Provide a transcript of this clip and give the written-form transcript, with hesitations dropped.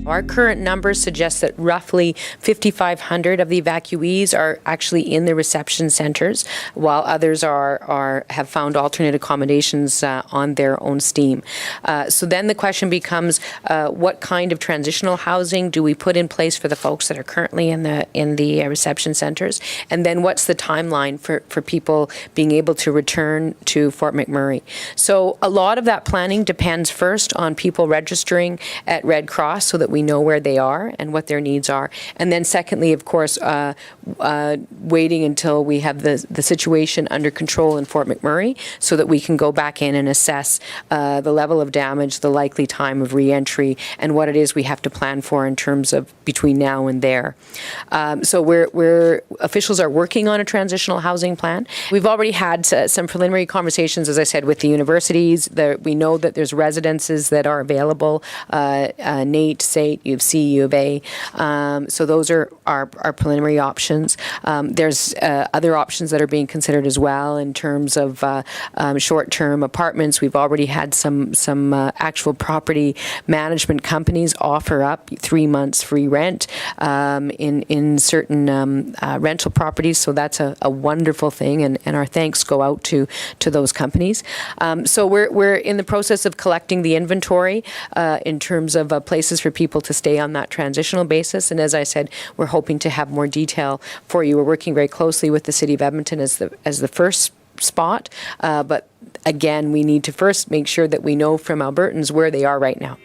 Our current numbers suggest that roughly 5,500 of the evacuees are actually in the reception centres, while others have found alternate accommodations on their own steam. So then the question becomes, what kind of transitional housing do we put in place for the folks that are currently in the reception centres? And then what's the timeline for people being able to return to Fort McMurray? So a lot of that planning depends first on people registering at Red Cross so that we know where they are and what their needs are. And then secondly, of course, waiting until we have the situation under control in Fort McMurray so that we can go back in and assess the level of damage, the likely time of re-entry, and what it is we have to plan for in terms of between now and there. So officials are working on a transitional housing plan. We've already had some preliminary conversations, as I said, with the universities. We know that there's residences that are available, NAIT, SAIT, U of C, U of A. So those are our preliminary options. There's other options that are being considered as well in terms of short-term apartments. We've already had some actual property management companies offer up 3 months free rent in certain rental properties. So that's a wonderful thing, and our thanks go out to those companies. So we're in the process of collecting the inventory in terms of places for people to stay on that transitional basis. And as I said, we're hoping to have more detail for you. We're working very closely with the City of Edmonton as the first spot. But again, we need to first make sure that we know from Albertans where they are right now.